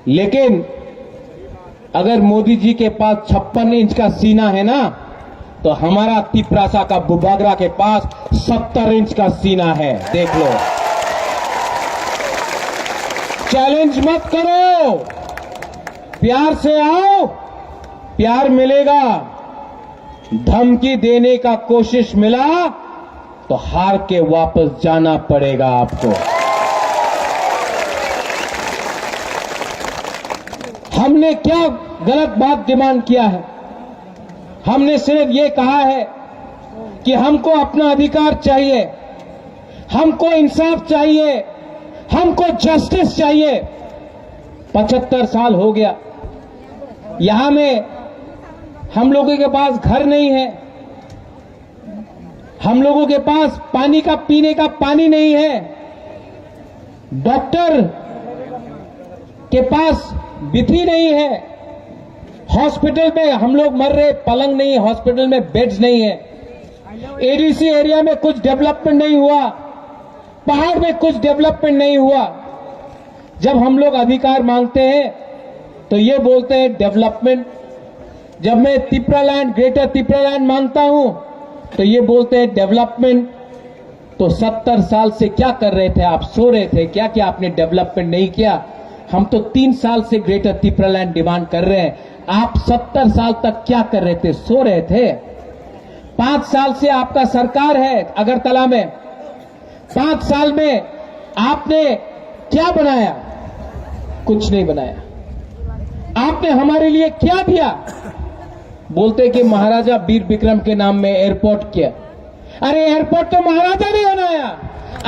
लेकिन अगर मोदी जी के पास 56 इंच का सीना है ना, तो हमारा तिपरासा का बुबागरा के पास 70 इंच का सीना है। देख लो, चैलेंज मत करो, प्यार से आओ, प्यार मिलेगा। धमकी देने का कोशिश मिला तो हार के वापस जाना पड़ेगा आपको। हमने क्या गलत बात डिमांड किया है? हमने सिर्फ ये कहा है कि हमको अपना अधिकार चाहिए, हमको इंसाफ चाहिए, हमको जस्टिस चाहिए। 75 साल हो गया, यहां में हम लोगों के पास घर नहीं है, हम लोगों के पास पानी का पीने का पानी नहीं है, डॉक्टर के पास विधि नहीं है, हॉस्पिटल में हम लोग मर रहे, पलंग नहीं, हॉस्पिटल में बेड्स नहीं है, एडीसी एरिया में कुछ डेवलपमेंट नहीं हुआ, पहाड़ में कुछ डेवलपमेंट नहीं हुआ। जब हम लोग अधिकार मांगते हैं तो ये बोलते हैं डेवलपमेंट। जब मैं तिपरालैंड, ग्रेटर तिपरालैंड मांगता हूं तो ये बोलते हैं डेवलपमेंट। तो 70 साल से क्या कर रहे थे आप? सो रहे थे क्या कि आपने डेवलपमेंट नहीं किया? हम तो 3 साल से ग्रेटर तिपरालैंड डिमांड कर रहे हैं, आप 70 साल तक क्या कर रहे थे? सो रहे थे। 5 साल से आपका सरकार है अगरतला में, 5 साल में आपने क्या बनाया? कुछ नहीं बनाया। आपने हमारे लिए क्या दिया? बोलते कि महाराजा वीर विक्रम के नाम में एयरपोर्ट किया। अरे एयरपोर्ट तो महाराजा ने बनाया,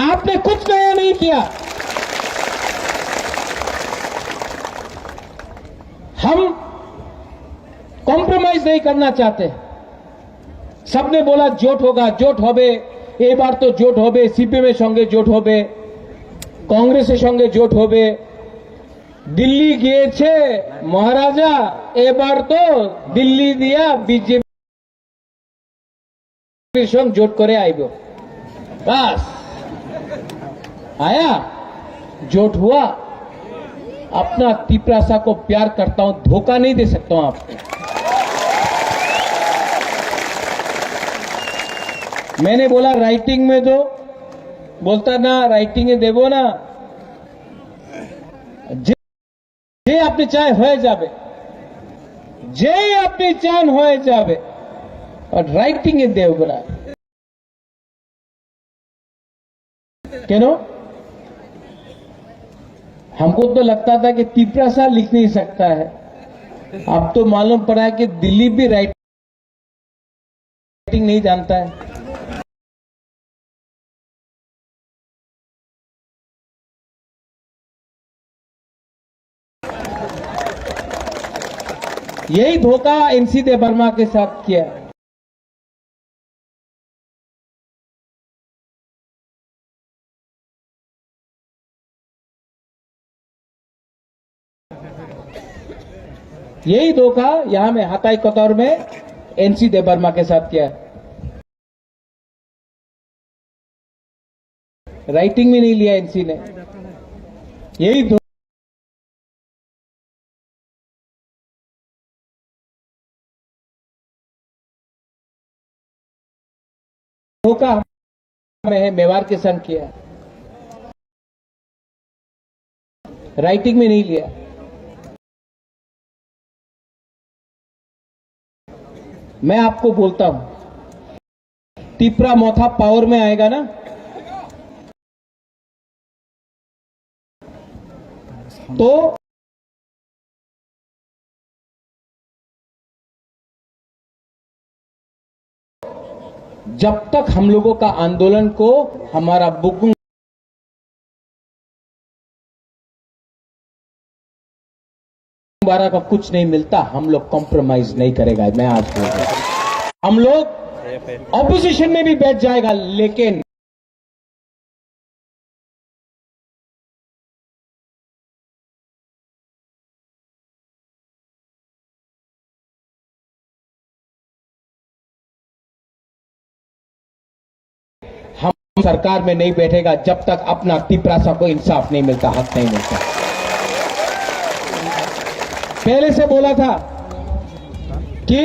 आपने कुछ नया नहीं किया। हम कॉम्प्रोमाइज नहीं करना चाहते। सबने बोला जोट होगा, जोट होबे, ए बार तो जोट होबे, सीपीएम संगे जोट होबे, कांग्रेस संगे जोट होबे। दिल्ली গিয়েছে महाराजा, এবার তো दिल्ली दिया बीजेपी संग जोट करे आइबो। बस आया, जोट हुआ। अपना तिपरासा को प्यार करता हूं, धोखा नहीं दे सकता हूं आपको। मैंने बोला राइटिंग में दो, बोलता ना राइटिंग में देवो ना, जे अपनी चाय हो जाबे, जे अपनी चान हो जाबे, और राइटिंग में देव बना क्यों? हमको तो लगता था कि तिपरासा लिख नहीं सकता है, अब तो मालूम पड़ा है कि दिलीप भी राइटिंग नहीं जानता है। यही धोखा एनसी देवर्मा के साथ किया। यही धोखा यहां में हताई कतौर में एनसी देवर्मा के साथ किया। राइटिंग में नहीं लिया एनसी ने, यही धोखा में मेवाड़ के संग किया, राइटिंग में नहीं लिया। मैं आपको बोलता हूं, तिपरा मोथा पावर में आएगा ना, तो जब तक हम लोगों का आंदोलन को हमारा बुकुंग बारा का कुछ नहीं मिलता, हम लोग कॉम्प्रोमाइज नहीं करेगा। मैं आज बोल रहा हूं, हम लोग ऑपोजिशन में भी बैठ जाएगा, लेकिन हम सरकार में नहीं बैठेगा जब तक अपना तिपरासा को इंसाफ नहीं मिलता, हक नहीं मिलता। पहले से बोला था कि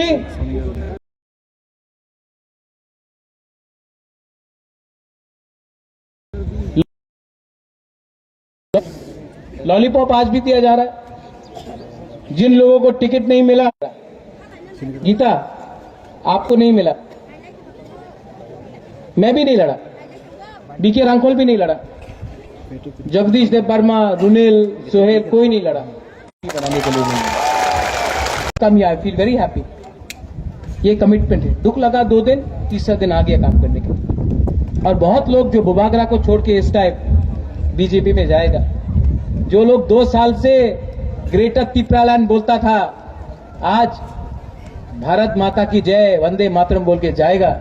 लॉलीपॉप आज भी दिया जा रहा है। जिन लोगों को टिकट नहीं मिला, गीता आपको नहीं मिला, मैं भी नहीं लड़ा, बीके रांखोल भी नहीं लड़ा, जगदीश देव वर्मा, रुनेल, सोहेल, कोई नहीं लड़ा बनाने के लिए नहीं। I feel very happy. ये कमिटमेंट है। दुख लगा 2 दिन, तीसरा दिन आ गया काम करने के। और बहुत लोग जो बुबागरा को छोड़ के इस टाइप बीजेपी में जाएगा, जो लोग 2 साल से ग्रेटर तिपरालैंड बोलता था, आज भारत माता की जय, वंदे मातरम बोल के जाएगा,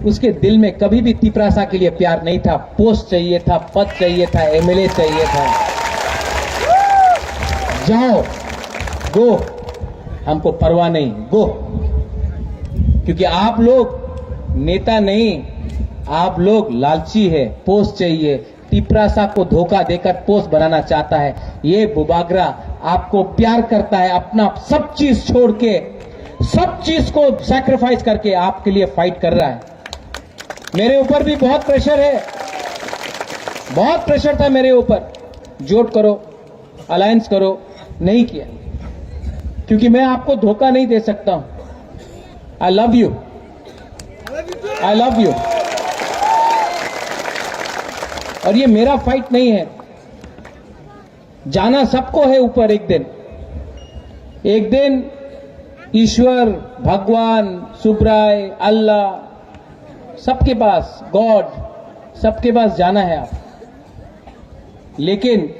उसके दिल में कभी भी तिपरासा के लिए प्यार नहीं था। पोस्ट चाहिए था, पद चाहिए था, एमएलए चाहिए था। जाओ, गो, हमको परवाह नहीं, गो। क्योंकि आप लोग नेता नहीं, आप लोग लालची है, पोस्ट चाहिए। तिपरासा को धोखा देकर पोस्ट बनाना चाहता है। ये बुबागरा आपको प्यार करता है, अपना सब चीज छोड़ के, सब चीज को सैक्रिफाइस करके आपके लिए फाइट कर रहा है। मेरे ऊपर भी बहुत प्रेशर है, बहुत प्रेशर था मेरे ऊपर, जोट करो, अलायंस करो, नहीं किया, क्योंकि मैं आपको धोखा नहीं दे सकता हूं। I love you, I love you. और ये मेरा फाइट नहीं है, जाना सबको है ऊपर एक दिन। एक दिन ईश्वर, भगवान, सुब्राय, अल्लाह, सबके पास, गॉड, सबके पास जाना है आप। लेकिन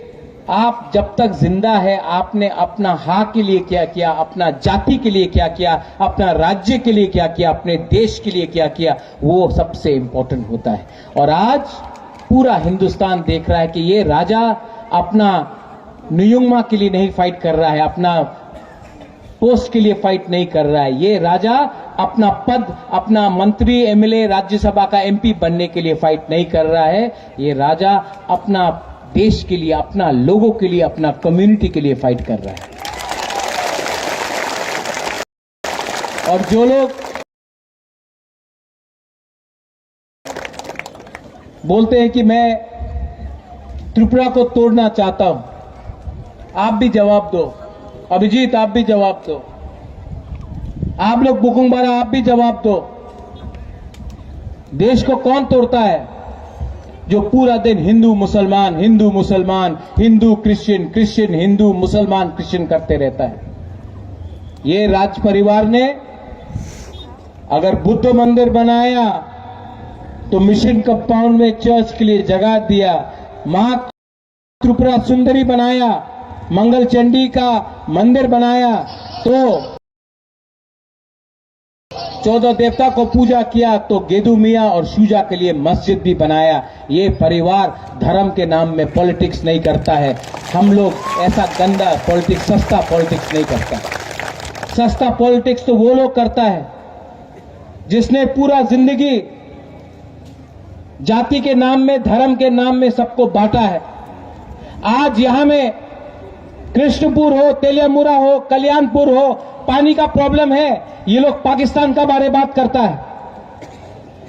आप जब तक जिंदा है, आपने अपना हाँ के लिए क्या किया, अपना जाति के लिए क्या किया, अपना राज्य के लिए क्या किया, अपने देश के लिए क्या किया, वो सबसे इंपॉर्टेंट होता है। और आज पूरा हिंदुस्तान देख रहा है कि ये राजा अपना नियुंगमा के लिए नहीं फाइट कर रहा है, अपना पोस्ट के लिए फाइट नहीं कर रहा है। ये राजा अपना पद, अपना मंत्री, एमएलए, राज्यसभा का एमपी बनने के लिए फाइट नहीं कर रहा है। ये राजा अपना देश के लिए, अपना लोगों के लिए, अपना कम्युनिटी के लिए फाइट कर रहा है। और जो लोग बोलते हैं कि मैं त्रिपुरा को तोड़ना चाहता हूं, आप भी जवाब दो। अभिजीत, आप भी जवाब दो। आप लोग बुकुंबारा, आप भी जवाब दो। देश को कौन तोड़ता है? जो पूरा दिन हिंदू मुसलमान, हिंदू मुसलमान, हिंदू क्रिश्चियन, क्रिश्चियन हिंदू, मुसलमान क्रिश्चियन करते रहता है। ये राज परिवार ने अगर बुद्ध मंदिर बनाया तो मिशन कंपाउंड में चर्च के लिए जगह दिया। मां त्रिपुरा सुंदरी बनाया, मंगल चंडी का मंदिर बनाया, तो 14 देवता को पूजा किया, तो गेदू मियां और शूजा के लिए मस्जिद भी बनाया। ये परिवार धर्म के नाम में पॉलिटिक्स नहीं करता है। हम लोग ऐसा गंदा पॉलिटिक्स, सस्ता पॉलिटिक्स नहीं करता। सस्ता पॉलिटिक्स तो वो लोग करता है जिसने पूरा जिंदगी जाति के नाम में, धर्म के नाम में सबको बांटा है। आज यहां में कृष्णपुर हो, तेलियामुरा हो, कल्याणपुर हो, पानी का प्रॉब्लम है, ये लोग पाकिस्तान का बारे बात करता है।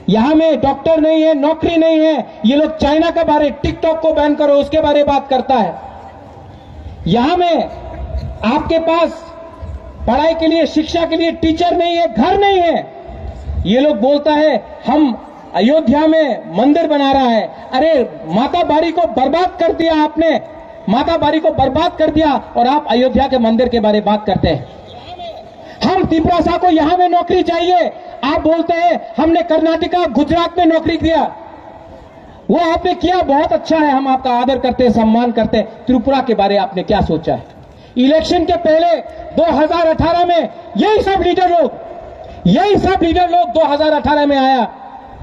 यहां में डॉक्टर नहीं है, नौकरी नहीं है, ये लोग चाइना का बारे, टिकटॉक को बैन करो उसके बारे बात करता है। यहां में आपके पास पढ़ाई के लिए, शिक्षा के लिए टीचर नहीं है, घर नहीं है, ये लोग बोलता है हम अयोध्या में मंदिर बना रहा है। अरे माता बारी को बर्बाद कर दिया आपने, माता बारी को बर्बाद कर दिया, और आप अयोध्या के मंदिर के बारे में बात करते हैं। हम तिपरासा को यहां में नौकरी चाहिए, आप बोलते हैं हमने कर्नाटका, गुजरात में नौकरी दिया। वो आपने किया, बहुत अच्छा है, हम आपका आदर करते हैं, सम्मान करते हैं। त्रिपुरा के बारे में आपने क्या सोचा है? इलेक्शन के पहले 2018 में यही सब लीडर लोग 2018 में आया,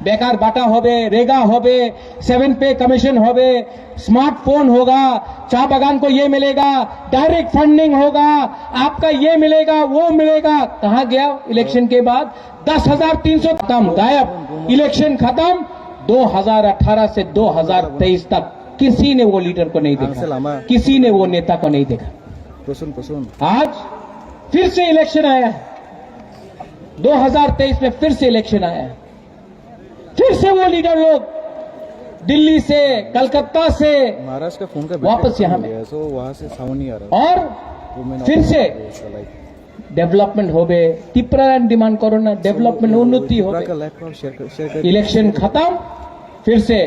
बेकार बाटा होबे, रेगा होबे, 7 पे कमीशन होबे, स्मार्टफोन होगा, चाय बागान को ये मिलेगा, डायरेक्ट फंडिंग होगा, आपका ये मिलेगा, वो मिलेगा। कहां गया इलेक्शन के बाद? 10,300 खत्म, गायब। इलेक्शन खत्म। 2018 से 2023 तक किसी ने वो लीडर को नहीं देखा, किसी ने वो नेता को नहीं देखा। आज फिर से इलेक्शन आया है, 2023 में फिर से इलेक्शन आया है, फिर से वो लीडर लोग दिल्ली से, कलकत्ता से, महाराष्ट्र का फोन का वापस यहाँ में, तो वहां से साउंड नहीं आ रहा और फिर से डेवलपमेंट हो गए। त्रिपुरा डिमांड करो ना, डेवलपमेंट उन्नति हो गई। इलेक्शन खत्म, फिर से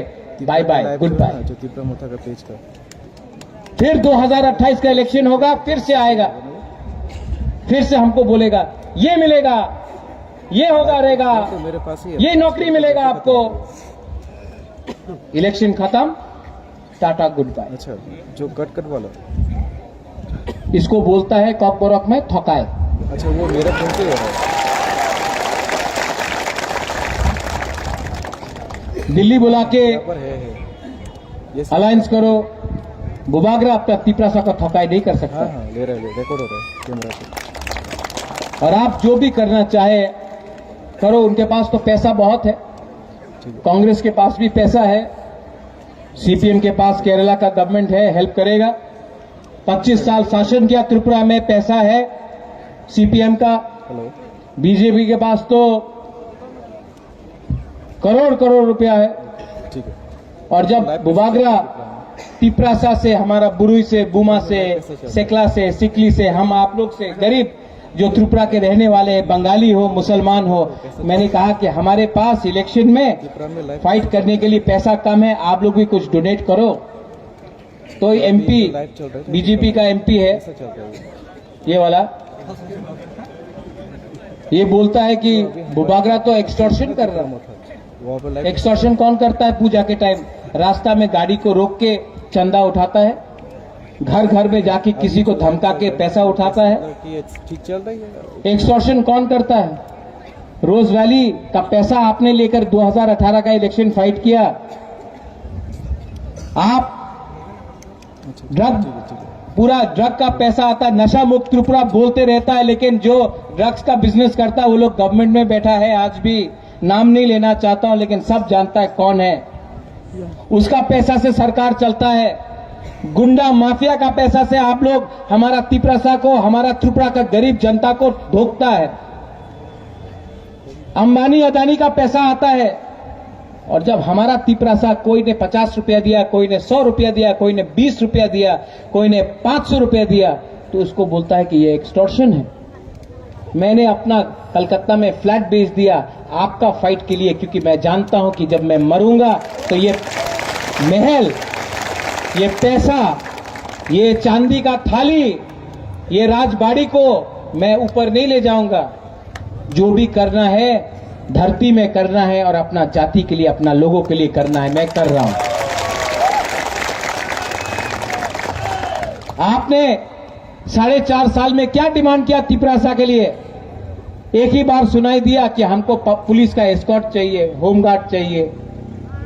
बाय बाय, गुड बाय। जो त्रिपुरा मोथा का पेज का फिर 2028 का इलेक्शन होगा, फिर से आएगा, फिर से हमको बोलेगा ये मिलेगा, ये होगा रहेगा, तो मेरे पास ही ये नौकरी मिलेगा आपको। इलेक्शन खत्म, टाटा गुड बाय। अच्छा, जो कट वाला, इसको बोलता है कॉकबोरक में थकाए। अच्छा, वो मेरे फोन से हो रहा है। दिल्ली बुला के पर है ये अलायंस करो, बुबागरा अपना तिपरासा का थकाई नहीं कर सकता। हाँ, ले रहा है, रिकॉर्ड हो रहा है कैमरा से। और आप जो भी करना चाहे करो, उनके पास तो पैसा बहुत है, कांग्रेस के पास भी पैसा है, सीपीएम के पास केरला का गवर्नमेंट है, हेल्प करेगा। 25 साल शासन किया त्रिपुरा में, पैसा है सीपीएम का। हेलो, बीजेपी के पास तो करोड़ करोड़ रुपया है। ठीक है। और जब बुबागरा तिपरासा से, हमारा बुरुई से, बुमा से, सेकला से, सिकली से, हम आप लोग से गरीब जो त्रिपुरा के रहने वाले, बंगाली हो, मुसलमान हो, मैंने कहा कि हमारे पास इलेक्शन में फाइट करने के लिए पैसा कम है, आप लोग भी कुछ डोनेट करो। तो एमपी, बीजेपी का एमपी है ये वाला, ये बोलता है कि बुबागरा तो एक्सटॉर्शन कर रहा है। एक्सटॉर्शन कौन करता है? पूजा के टाइम रास्ता में गाड़ी को रोक के चंदा उठाता है, घर घर में जाके किसी को धमका के पैसा उठाता है। ठीक चल रही है। एक्सटॉर्शन कौन करता है? रोज वैली का पैसा आपने लेकर 2018 का इलेक्शन फाइट किया। आप ड्रग, पूरा ड्रग का पैसा आता है, नशा मुक्त त्रिपुरा बोलते रहता है, लेकिन जो ड्रग्स का बिजनेस करता है वो लोग गवर्नमेंट में बैठा है। आज भी नाम नहीं लेना चाहता हूं, लेकिन सब जानता है कौन है। उसका पैसा से सरकार चलता है। गुंडा माफिया का पैसा से आप लोग हमारा तिपरासा को, हमारा त्रिपुरा का गरीब जनता को धोखता है। अंबानी अदानी का पैसा आता है, और जब हमारा तिपरासा, कोई ने 50 रुपया दिया, कोई ने 100 रुपया दिया, कोई ने 20 रुपया दिया, कोई ने 500 रुपया दिया, तो उसको बोलता है कि ये एक्सटॉर्शन है। मैंने अपना कलकत्ता में फ्लैट बेच दिया आपका फाइट के लिए, क्योंकि मैं जानता हूं कि जब मैं मरूंगा तो ये महल, ये पैसा, ये चांदी का थाली, ये राजबाड़ी को मैं ऊपर नहीं ले जाऊंगा। जो भी करना है धरती में करना है, और अपना जाति के लिए, अपना लोगों के लिए करना है। मैं कर रहा हूं। आपने 4.5 साल में क्या डिमांड किया तिपरासा के लिए? एक ही बार सुनाई दिया कि हमको पुलिस का एस्कॉर्ट चाहिए, होमगार्ड चाहिए,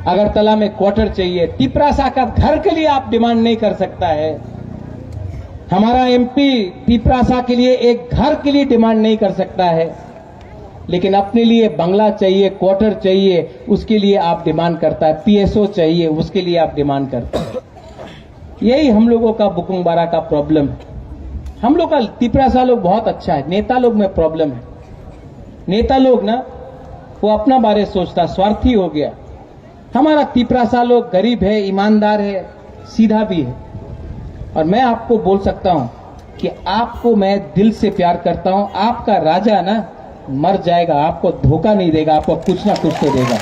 अगरतला में क्वार्टर चाहिए। तिपरासा का घर के लिए आप डिमांड नहीं कर सकता है। हमारा एमपी तिपरासा के लिए एक घर के लिए डिमांड नहीं कर सकता है, लेकिन अपने लिए बंगला चाहिए, क्वार्टर चाहिए, उसके लिए आप डिमांड करता है। पीएसओ चाहिए, उसके लिए आप डिमांड करते हैं। यही हम लोगों का बुकुंगबारा का प्रॉब्लम है। हम लोग का तिपरासा लोग बहुत अच्छा है, नेता लोग में प्रॉब्लम है। नेता लोग ना, वो अपना बारे सोचता, स्वार्थी हो गया। हमारा तिपरासा लोग गरीब है, ईमानदार है, सीधा भी है। और मैं आपको बोल सकता हूं कि आपको मैं दिल से प्यार करता हूं। आपका राजा ना मर जाएगा, आपको धोखा नहीं देगा, आपको कुछ ना कुछ तो देगा।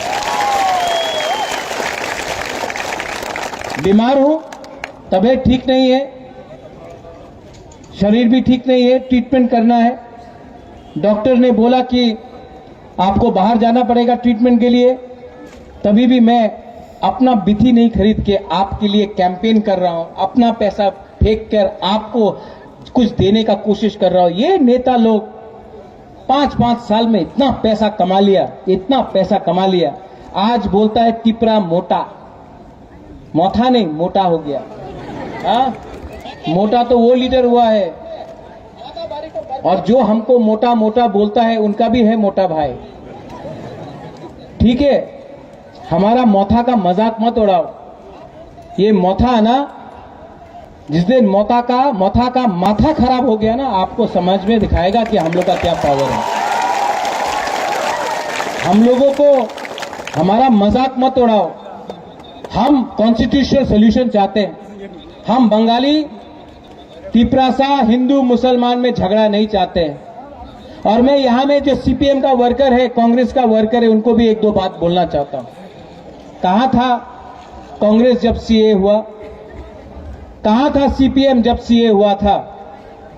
बीमार हूं, तबीयत ठीक नहीं है, शरीर भी ठीक नहीं है, ट्रीटमेंट करना है। डॉक्टर ने बोला कि आपको बाहर जाना पड़ेगा ट्रीटमेंट के लिए। तभी भी मैं अपना बिथी नहीं खरीद के आपके लिए कैंपेन कर रहा हूं, अपना पैसा फेंक कर आपको कुछ देने का कोशिश कर रहा हूं। ये नेता लोग 5-5 साल में इतना पैसा कमा लिया, इतना पैसा कमा लिया। आज बोलता है तिपरा मोटा, मोथा नहीं, मोटा हो गया। मोटा तो वो लीडर हुआ है, और जो हमको मोटा मोटा बोलता है उनका भी है मोटा भाई। ठीक है, हमारा मोथा का मजाक मत उड़ाओ। ये मोथा है ना, जिस दिन मोथा का माथा खराब हो गया ना, आपको समझ में दिखाएगा कि हम लोग का क्या पावर है। हम लोगों को हमारा मजाक मत उड़ाओ। हम कॉन्स्टिट्यूशनल सोल्यूशन चाहते हैं। हम बंगाली तिपरासा हिंदू मुसलमान में झगड़ा नहीं चाहते हैं। और मैं यहां में जो सीपीएम का वर्कर है, कांग्रेस का वर्कर है, उनको भी एक दो बात बोलना चाहता हूं। कहां था कांग्रेस जब सीए हुआ? कहां था सीपीएम जब सीए हुआ था?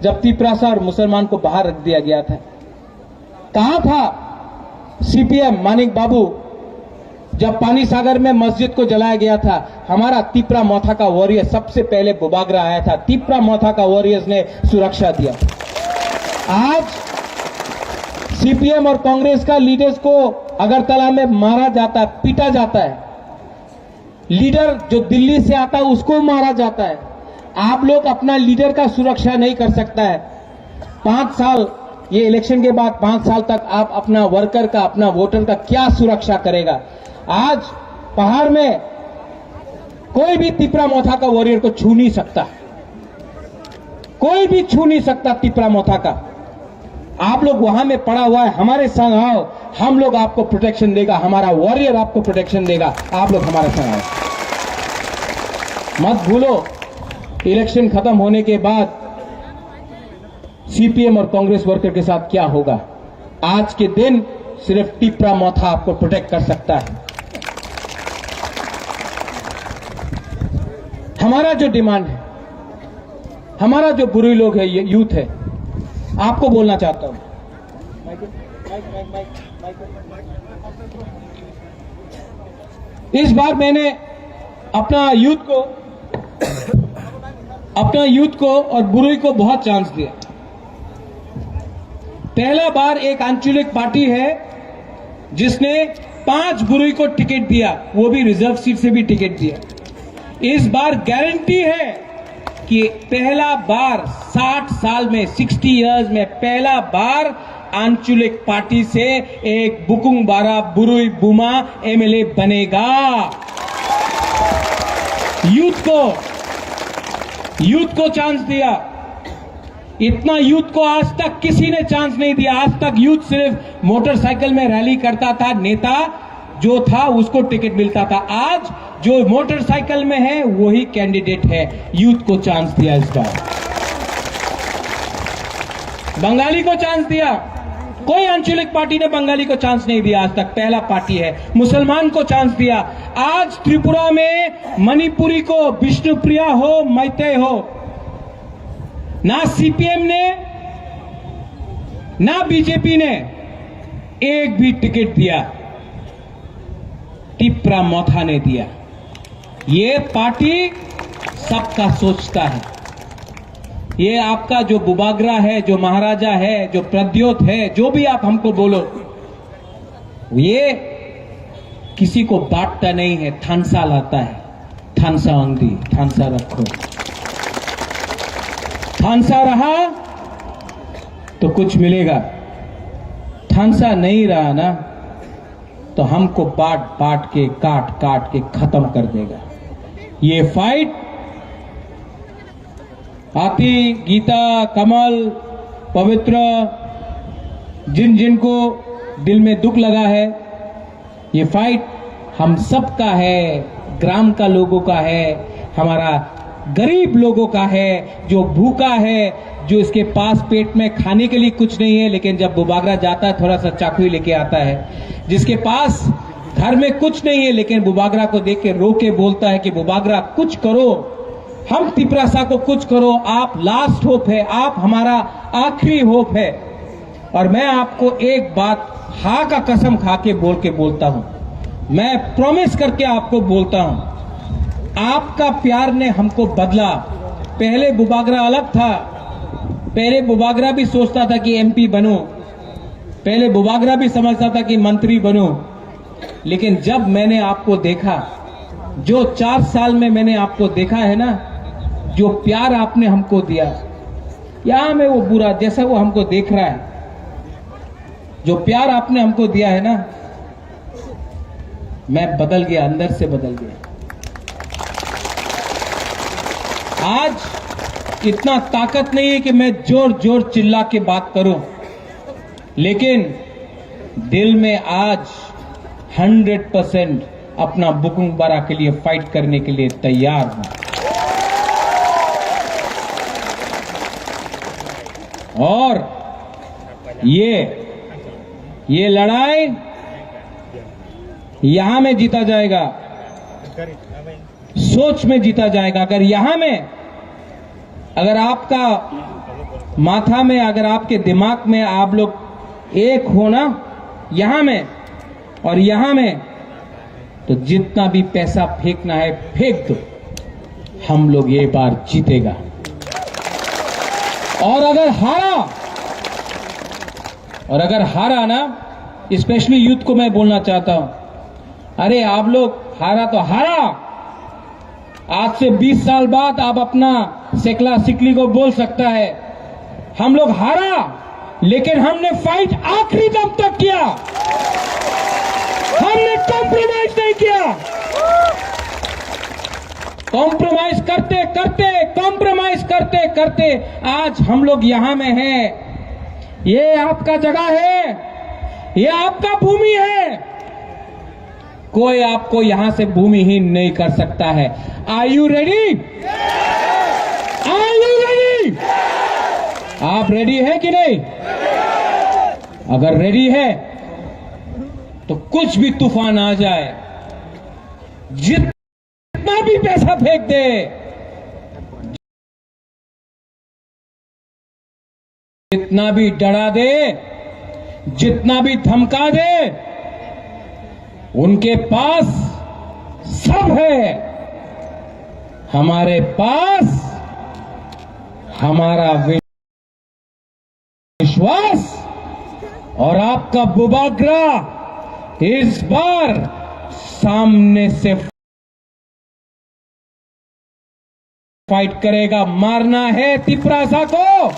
जब तिपरासा और मुसलमान को बाहर रख दिया गया था। कहां था सीपीएम मानिक बाबू जब पानी सागर में मस्जिद को जलाया गया था? हमारा तिपरा मोथा का वॉरियर सबसे पहले बुबागरा आया था। तिपरा मोथा का वॉरियर्स ने सुरक्षा दिया। आज सीपीएम और कांग्रेस का लीडर्स को अगरतला में मारा जाता है, पीटा जाता है। लीडर जो दिल्ली से आता है उसको मारा जाता है। आप लोग अपना लीडर का सुरक्षा नहीं कर सकता है। 5 साल, ये इलेक्शन के बाद 5 साल तक आप अपना वर्कर का, अपना वोटर का क्या सुरक्षा करेगा? आज पहाड़ में कोई भी तिपरा मोथा का वॉरियर को छू नहीं सकता। कोई भी छू नहीं सकता तिपरा मोथा का। आप लोग वहां में पड़ा हुआ है, हमारे संग आओ, हम लोग आपको प्रोटेक्शन देगा। हमारा वॉरियर आपको प्रोटेक्शन देगा। आप लोग हमारे संग आओ। मत भूलो, इलेक्शन खत्म होने के बाद सीपीएम और कांग्रेस वर्कर के साथ क्या होगा। आज के दिन सिर्फ तिपरा मोथा आपको प्रोटेक्ट कर सकता है। हमारा जो डिमांड है, हमारा जो बुरे लोग है, ये यूथ है, आपको बोलना चाहता हूं। इस बार मैंने अपना यूथ को और बुरुई को बहुत चांस दिया। पहला बार एक आंचलिक पार्टी है जिसने 5 बुरुई को टिकट दिया, वो भी रिजर्व सीट से भी टिकट दिया। इस बार गारंटी है कि पहला बार 60 साल में, 60 इयर्स में पहला बार आंचलिक पार्टी से एक बुकुंग बारा बुरुई बुमा एमएलए बनेगा। यूथ को चांस दिया। इतना यूथ को आज तक किसी ने चांस नहीं दिया। आज तक यूथ सिर्फ मोटरसाइकिल में रैली करता था, नेता जो था उसको टिकट मिलता था। आज जो मोटरसाइकिल में है वही कैंडिडेट है। यूथ को चांस दिया। इस बार बंगाली को चांस दिया। कोई आंचलिक पार्टी ने बंगाली को चांस नहीं दिया आज तक, पहला पार्टी है। मुसलमान को चांस दिया। आज त्रिपुरा में मणिपुरी को, विष्णुप्रिया हो, मैतेय हो, ना सीपीएम ने ना बीजेपी ने एक भी टिकट दिया, तिपरा मोथा ने दिया। ये पार्टी सबका सोचता है। ये आपका जो बुबागरा है, जो महाराजा है, जो प्रद्योत है, जो भी आप हमको बोलो, ये किसी को बांटता नहीं है। थानसा लाता है। थानसा अंगदी, थानसा रखो। थानसा रहा तो कुछ मिलेगा। थानसा नहीं रहा ना तो हमको बांट के, काट के खत्म कर देगा। ये फाइट आती, गीता, कमल, पवित्र, जिनको दिल में दुख लगा है, ये फाइट हम सबका है। ग्राम का लोगों का है, हमारा गरीब लोगों का है, जो भूखा है, जो इसके पास पेट में खाने के लिए कुछ नहीं है, लेकिन जब बुबागरा जाता है थोड़ा सा चाकू ही लेके आता है। जिसके पास घर में कुछ नहीं है, लेकिन बुबागरा को देख के रो के बोलता है कि बुबागरा कुछ करो, हम तिपरासा को कुछ करो, आप लास्ट होप है, आप हमारा आखिरी होप है। और मैं आपको एक बात हाँ का कसम खा के बोलता हूं, मैं प्रॉमिस करके आपको बोलता हूं, आपका प्यार ने हमको बदला। पहले बुबागरा अलग था। पहले बुबागरा भी सोचता था कि एमपी बनूं, पहले बुबागरा भी समझता था कि मंत्री बनूं। लेकिन जब मैंने आपको देखा, जो 4 साल में मैंने आपको देखा है ना, जो प्यार आपने हमको दिया, यहां में वो बुरा जैसा वो हमको देख रहा है, जो प्यार आपने हमको दिया है ना, मैं बदल गया, अंदर से बदल गया। आज इतना ताकत नहीं है कि मैं जोर जोर चिल्ला के बात करूं, लेकिन दिल में आज 100% अपना बुकुंगबरा के लिए फाइट करने के लिए तैयार हूं। और ये लड़ाई यहां में जीता जाएगा, सोच में जीता जाएगा। अगर यहां में, अगर आपका माथा में, अगर आपके दिमाग में आप लोग एक हो ना, यहां में और यहां में, तो जितना भी पैसा फेंकना है फेंक दो, हम लोग ये बार जीतेगा। और अगर हारा ना, स्पेशली यूथ को मैं बोलना चाहता हूं, अरे आप लोग हारा तो हारा, आज से 20 साल बाद आप अपना सेकला सिकली को बोल सकता है हम लोग हारा, लेकिन हमने फाइट आखिरी दम तक किया, हमने कॉम्प्रोमाइज नहीं किया। कॉम्प्रोमाइज करते करते आज हम लोग यहां में हैं। ये आपका जगह है, ये आपका भूमि है, कोई आपको यहां से भूमिहीन नहीं कर सकता है। Are you ready? आप रेडी है कि नहीं? अगर रेडी है तो कुछ भी तूफान आ जाए, जितना भी पैसा फेंक दे, जितना भी डरा दे, जितना भी धमका दे, उनके पास सब है, हमारे पास हमारा विश्वास और आपका बुबाग्रा इस बार सामने से फाइट करेगा। मारना है तिपरासा को,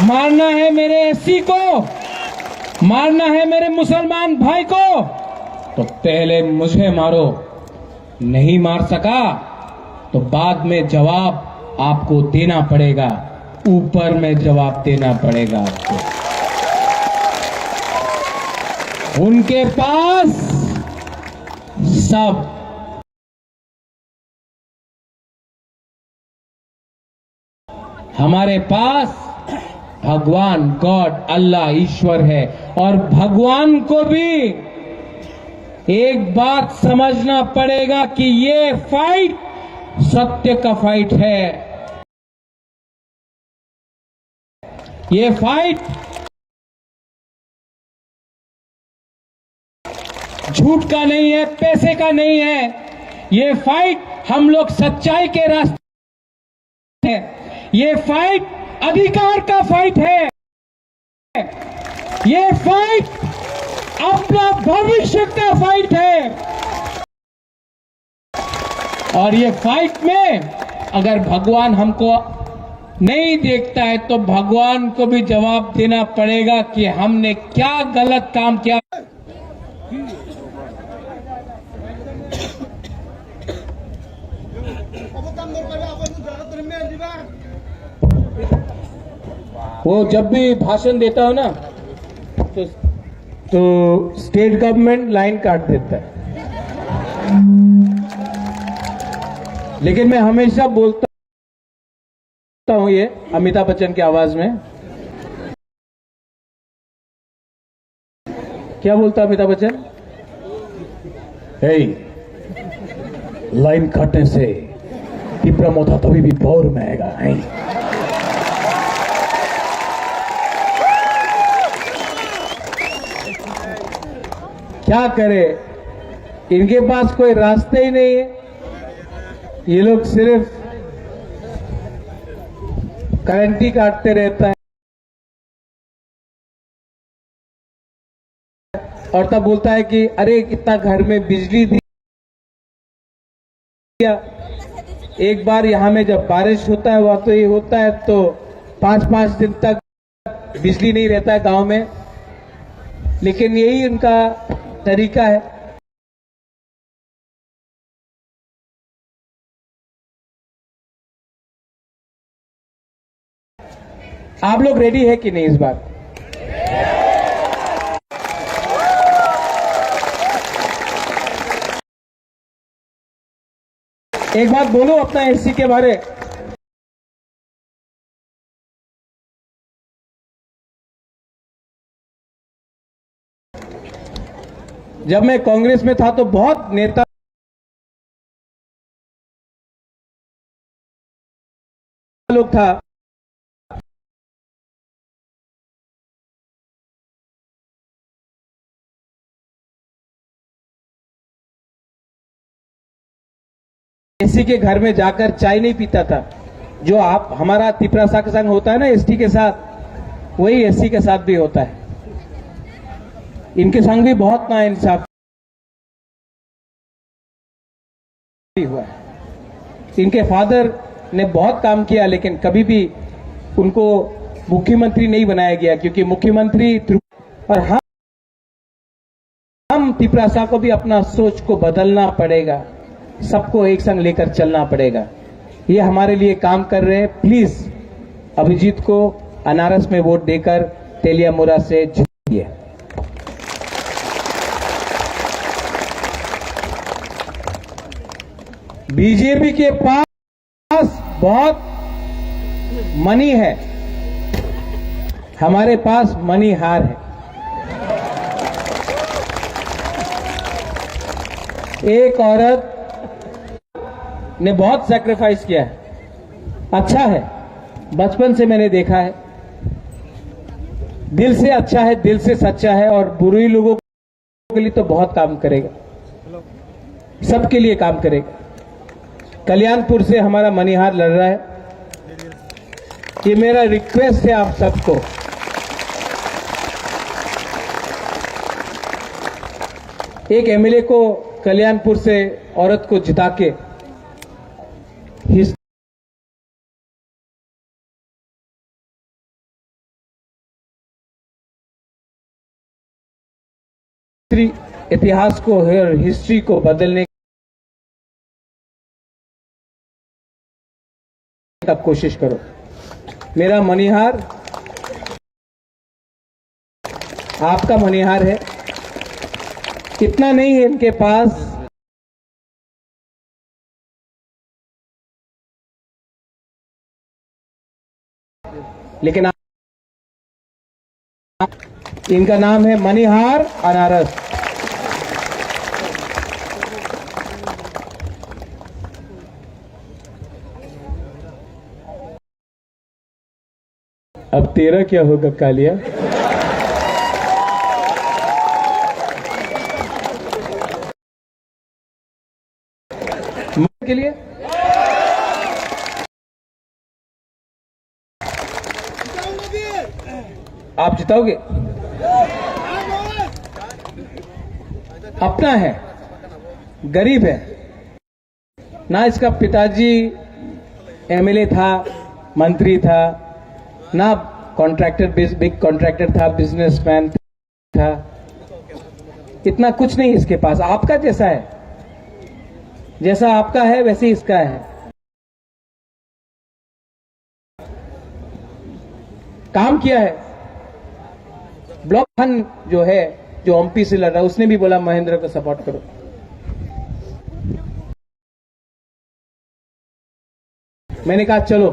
मारना है मेरे एससी को, मारना है मेरे मुसलमान भाई को, तो पहले मुझे मारो। नहीं मार सका तो बाद में जवाब आपको देना पड़ेगा, ऊपर में जवाब देना पड़ेगा आपको। उनके पास सब, हमारे पास भगवान, गॉड, अल्लाह, ईश्वर है। और भगवान को भी एक बात समझना पड़ेगा कि ये फाइट सत्य का फाइट है, ये फाइट झूठ का नहीं है, पैसे का नहीं है, ये फाइट हम लोग सच्चाई के रास्ते हैं, ये फाइट अधिकार का फाइट है, ये फाइट अपना भविष्य का फाइट है। और ये फाइट में अगर भगवान हमको नहीं देखता है तो भगवान को भी जवाब देना पड़ेगा कि हमने क्या गलत काम किया। वो जब भी भाषण देता हो ना तो स्टेट गवर्नमेंट लाइन काट देता है, लेकिन मैं हमेशा बोलता हूं ये अमिताभ बच्चन की आवाज में। क्या बोलता अमिताभ बच्चन? हे, लाइन काटने से पिपरा मोथा तभी भी बोर में आएगा। क्या करे, इनके पास कोई रास्ते ही नहीं है, ये लोग सिर्फ करंटी काटते रहता है और तब बोलता है कि अरे कितना घर में बिजली दिया। एक बार यहां में जब बारिश होता है, वहां तो ये होता है तो 5-5 दिन तक बिजली नहीं रहता है गांव में, लेकिन यही उनका तरीका है। आप लोग रेडी है कि नहीं इस बार? एक बात बोलो अपना एससी के बारे। जब मैं कांग्रेस में था तो बहुत नेता लोग था, एससी के घर में जाकर चाय नहीं पीता था। जो आप हमारा तिपरासा का संग होता है ना एसटी के साथ, वही एससी के साथ भी होता है। इनके संग भी बहुत नाइंसाफी हुआ है। इनके फादर ने बहुत काम किया लेकिन कभी भी उनको मुख्यमंत्री नहीं बनाया गया, क्योंकि मुख्यमंत्री और हम तिपरासा को भी अपना सोच को बदलना पड़ेगा, सबको एक संग लेकर चलना पड़ेगा। ये हमारे लिए काम कर रहे हैं। प्लीज अभिजीत को अनारस में वोट देकर तेलियामुरा से जीतिए। बीजेपी के पास बहुत मनी है, हमारे पास मनी हार है। एक औरत ने बहुत सैक्रिफाइस किया है। अच्छा है, बचपन से मैंने देखा है, दिल से अच्छा है, दिल से सच्चा है और बुरे लोगों के लिए तो बहुत काम करेगा, सबके लिए काम करेगा। कल्याणपुर से हमारा मनीहार लड़ रहा है। ये मेरा रिक्वेस्ट है आप सबको, एक एमएलए को कल्याणपुर से औरत को जिता के इतिहास को और हिस्ट्री को बदलने का कोशिश करो। मेरा मनीहार आपका मनीहार है। इतना नहीं है इनके पास, लेकिन इनका नाम है मनीहार अनारस। अब तेरा क्या होगा कालिया? के लिए आप जिताओगे? अपना है, गरीब है ना। इसका पिताजी एमएलए था, मंत्री था ना, कॉन्ट्रैक्टर, बिग कॉन्ट्रैक्टर था, बिजनेसमैन था। इतना कुछ नहीं इसके पास। आपका जैसा है, जैसा आपका है वैसे इसका है। काम किया है। ब्लॉक खान जो है, जो एमपी से लड़ रहा है, उसने भी बोला महेंद्र को सपोर्ट करो। मैंने कहा चलो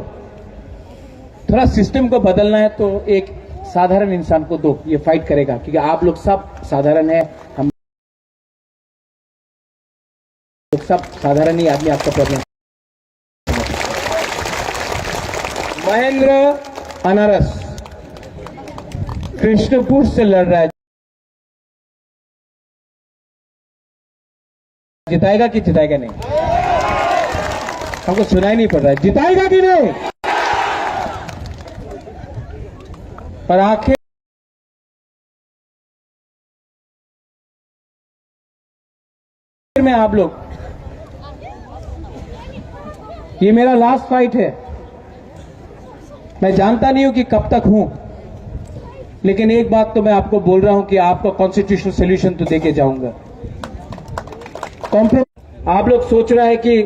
थोड़ा सिस्टम को बदलना है तो एक साधारण इंसान को दो, ये फाइट करेगा, क्योंकि आप लोग सब साधारण है, हम लोग सब साधारण ही आदमी। आपका प्रॉब्लम महेंद्र अनारस कृष्णपुर से लड़ रहा है। जिताएगा कि जिताएगा नहीं? हमको सुनाई नहीं पड़ रहा है। जिताएगा कि नहीं? और आखिर में आप लोग, ये मेरा लास्ट फाइट है। मैं जानता नहीं हूं कि कब तक हूं, लेकिन एक बात तो मैं आपको बोल रहा हूं कि आपको कॉन्स्टिट्यूशनल सोल्यूशन तो देके जाऊंगा। आप लोग सोच रहा है कि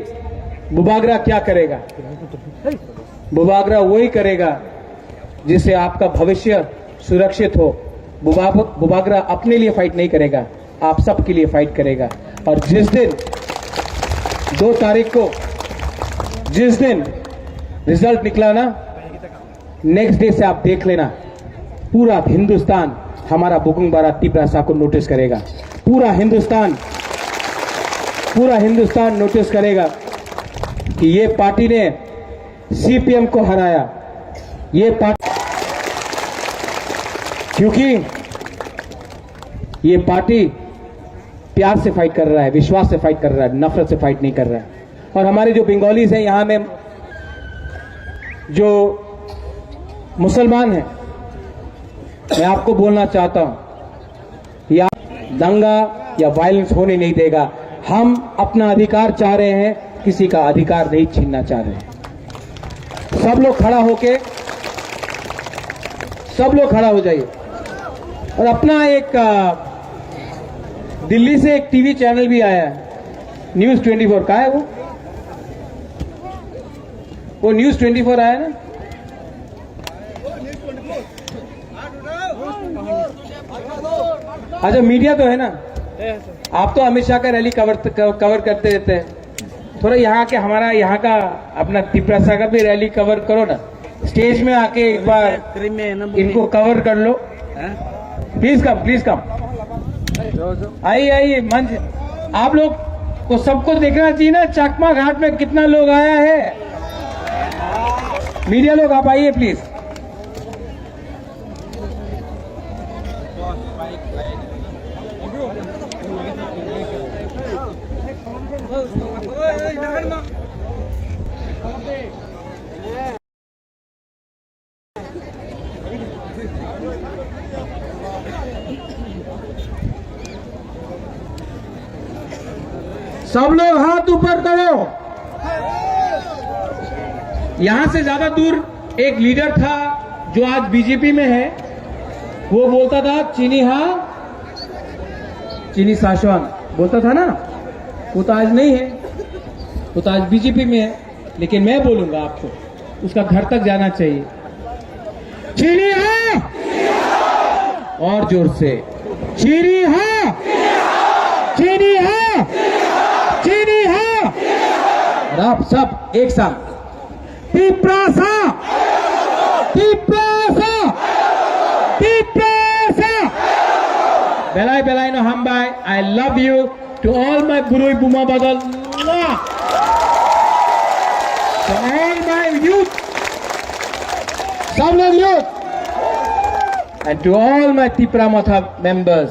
बुबागरा क्या करेगा? बुबागरा वही करेगा जिससे आपका भविष्य सुरक्षित हो। बुबागरा अपने लिए फाइट नहीं करेगा, आप सबके लिए फाइट करेगा। और जिस दिन 2 तारीख को जिस दिन रिजल्ट निकला ना, नेक्स्ट डे से आप देख लेना, पूरा हिंदुस्तान हमारा बुकुंग बारा तिपरासा को नोटिस करेगा। पूरा हिंदुस्तान नोटिस करेगा कि ये पार्टी ने सीपीएम को हराया। ये पार्टी, क्योंकि ये पार्टी प्यार से फाइट कर रहा है, विश्वास से फाइट कर रहा है, नफरत से फाइट नहीं कर रहा है। और हमारे जो बंगालीज हैं यहां में, जो मुसलमान हैं, मैं आपको बोलना चाहता हूं, या दंगा या वायलेंस होने नहीं देगा। हम अपना अधिकार चाह रहे हैं, किसी का अधिकार नहीं छीनना चाह रहे हैं। सब लोग खड़ा हो जाइए। और अपना एक दिल्ली से एक टीवी चैनल भी आया है, न्यूज 24 का है वो न्यूज 24 आया ना। अच्छा, मीडिया तो है ना, आप तो अमित शाह का रैली कवर करते रहते हैं। थोड़ा यहाँ के हमारा यहाँ का अपना तिपरासा का भी रैली कवर करो ना, स्टेज में आके एक बार इनको कवर कर लो। प्लीज कम आइए मंच। आप लोग को सबको देखना चाहिए ना, चकमा घाट में कितना लोग आया है। मीडिया लोग आप आइए प्लीज। सब लोग हाथ ऊपर करो। यहां से ज्यादा दूर एक लीडर था जो आज बीजेपी में है, वो बोलता था चीनी हाँ चीनी साशवान बोलता था ना, वो तो आज नहीं है, वो तो आज बीजेपी में है। लेकिन मैं बोलूंगा आपको, उसका घर तक जाना चाहिए। चीनी हाँ, और जोर से चीनी हाँ, चीनी हाँ, चीनी हाँ। और आप सब एक साथ Tiprasa, Tiprasa, Tiprasa. बेलाई no hambai. I love you to all my burui buma badal, to all my youth, सब लोग youth, and to all my Tipra Matha members.